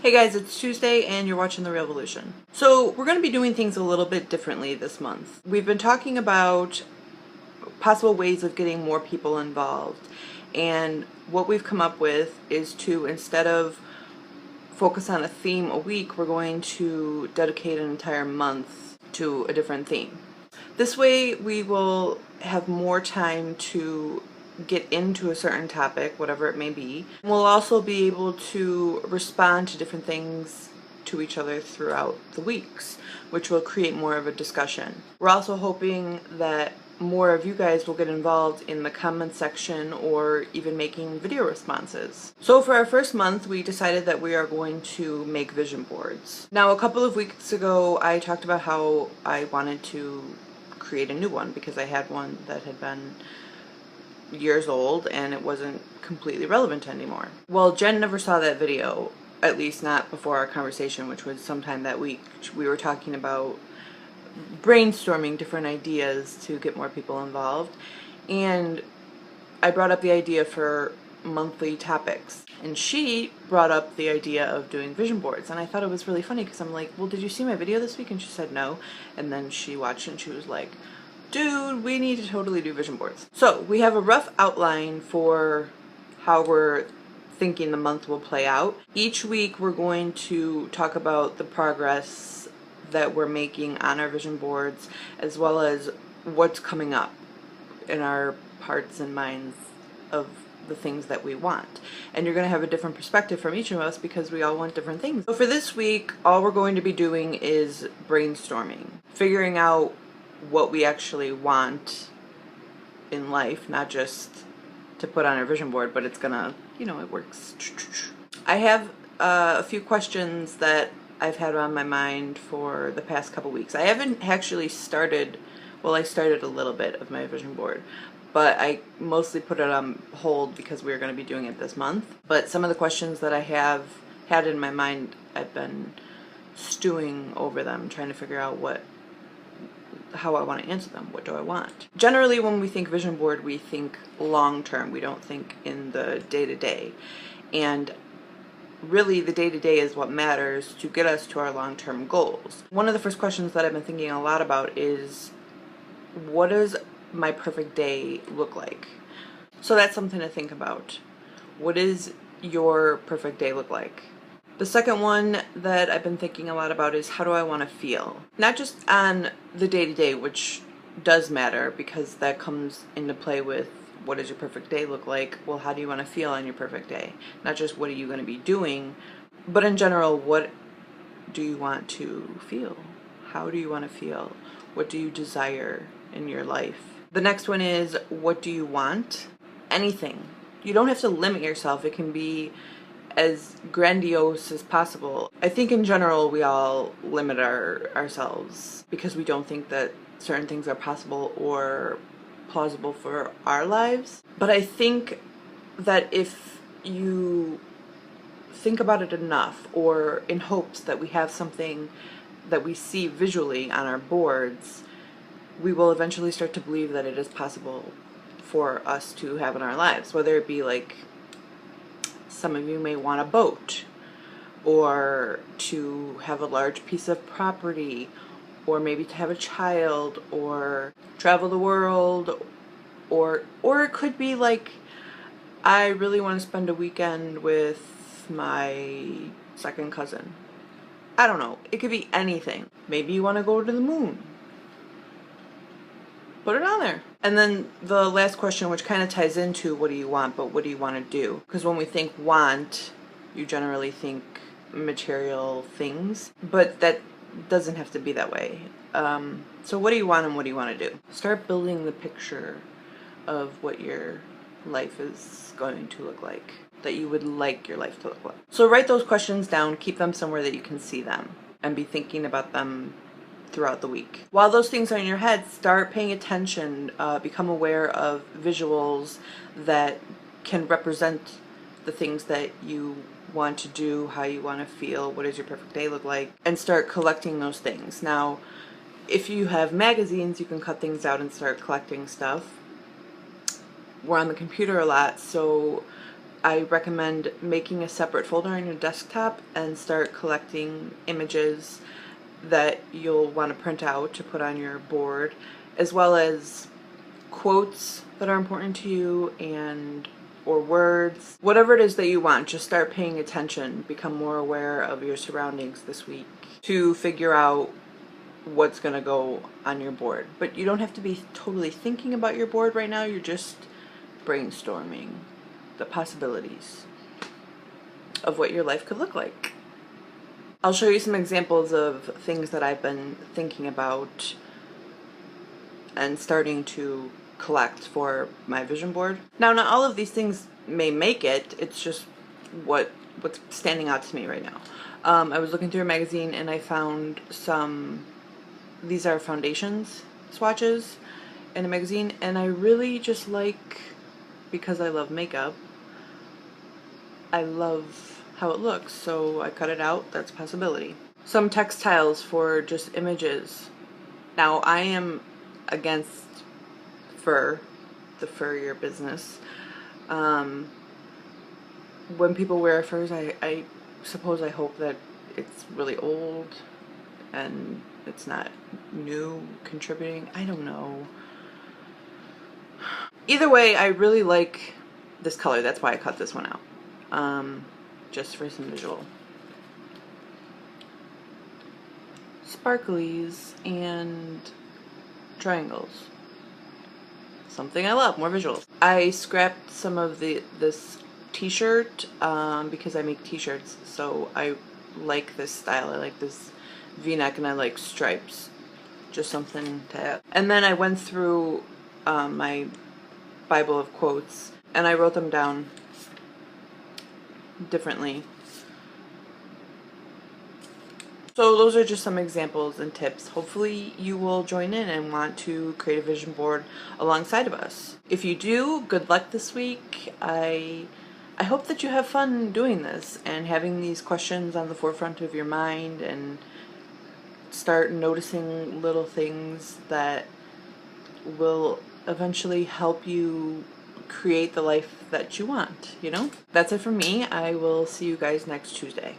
Hey guys, it's Tuesday and you're watching TheRealvolution. So we're going to be doing things a little bit differently this month. We've been talking about possible ways of getting more people involved, and what we've come up with is to, instead of focus on a theme a week, we're going to dedicate an entire month to a different theme. This way we will have more time to get into a certain topic, whatever it may be. We'll also be able to respond to different things to each other throughout the weeks, which will create more of a discussion. We're also hoping that more of you guys will get involved in the comment section or even making video responses. So for our first month, we decided that we are going to make vision boards. Now, a couple of weeks ago, I talked about how I wanted to create a new one because I had one that had been years old and it wasn't completely relevant anymore. Well, Jen never saw that video, at least not before our conversation, which was sometime that week. We were talking about brainstorming different ideas to get more people involved, and I brought up the idea for monthly topics, and she brought up the idea of doing vision boards, and I thought it was really funny because I'm like, well, did you see my video this week? And she said no, and then she watched and she was like, dude, we need to totally do vision boards. So we have a rough outline for how we're thinking the month will play out. Each week we're going to talk about the progress that we're making on our vision boards, as well as what's coming up in our hearts and minds of the things that we want. And you're going to have a different perspective from each of us because we all want different things. So for this week, all we're going to be doing is brainstorming, figuring out what we actually want in life, not just to put on our vision board, but it's gonna, it works. I have a few questions that I've had on my mind for the past couple weeks. I haven't actually started, well, I started a little bit of my vision board, but I mostly put it on hold because we were going to be doing it this month. But some of the questions that I have had in my mind, I've been stewing over them, trying to figure out how I want to answer them. What do I want? Generally, when we think vision board, we think long term. We don't think in the day-to-day. And really, the day-to-day is what matters to get us to our long-term goals. One of the first questions that I've been thinking a lot about is, what does my perfect day look like? So that's something to think about. What does your perfect day look like? The second one that I've been thinking a lot about is, how do I want to feel? Not just on the day-to-day, which does matter because that comes into play with what does your perfect day look like? Well, how do you want to feel on your perfect day? Not just what are you going to be doing, but in general, what do you want to feel? How do you want to feel? What do you desire in your life? The next one is, what do you want? Anything. You don't have to limit yourself. It can be as grandiose as possible. I think in general we all limit ourselves because we don't think that certain things are possible or plausible for our lives. But I think that if you think about it enough, or in hopes that we have something that we see visually on our boards, we will eventually start to believe that it is possible for us to have in our lives, whether it be like, some of you may want a boat, or to have a large piece of property, or maybe to have a child, or travel the world, or it could be like, I really want to spend a weekend with my second cousin. I don't know. It could be anything. Maybe you want to go to the moon. Put it on there. And then the last question, which kind of ties into what do you want, but what do you want to do? Because when we think want, you generally think material things, but that doesn't have to be that way. So what do you want and what do you want to do? Start building the picture of what your life is going to look like, that you would like your life to look like. So write those questions down, keep them somewhere that you can see them, and be thinking about them throughout the week. While those things are in your head, start paying attention, become aware of visuals that can represent the things that you want to do, how you want to feel, what does your perfect day look like, and start collecting those things. Now, if you have magazines, you can cut things out and start collecting stuff. We're on the computer a lot, so I recommend making a separate folder on your desktop and start collecting images that you'll want to print out to put on your board, as well as quotes that are important to you and or words, whatever it is that you want. Just start paying attention, become more aware of your surroundings this week to figure out what's going to go on your board. But you don't have to be totally thinking about your board right now. You're just brainstorming the possibilities of what your life could look like. I'll show you some examples of things that I've been thinking about and starting to collect for my vision board. Now, not all of these things may make it. It's just what's standing out to me right now. I was looking through a magazine and I found these are foundations swatches in a magazine, and I really just like, because I love makeup, I love how it looks, so I cut it out. That's a possibility. Some textiles for just images. Now, I am against fur, the furrier business. When people wear furs, I suppose I hope that it's really old and it's not new contributing. I don't know. Either way, I really like this color. That's why I cut this one out. Just for some visual. Sparklies and triangles. Something I love, more visuals. I scrapped some of this t-shirt because I make t-shirts, so I like this style. I like this v-neck and I like stripes. Just something to add. And then I went through my Bible of quotes and I wrote them down differently. So those are just some examples and tips. Hopefully you will join in and want to create a vision board alongside of us. If you do, good luck this week. I hope that you have fun doing this and having these questions on the forefront of your mind, and start noticing little things that will eventually help you create the life that you want, you know? That's it from me. I will see you guys next Tuesday.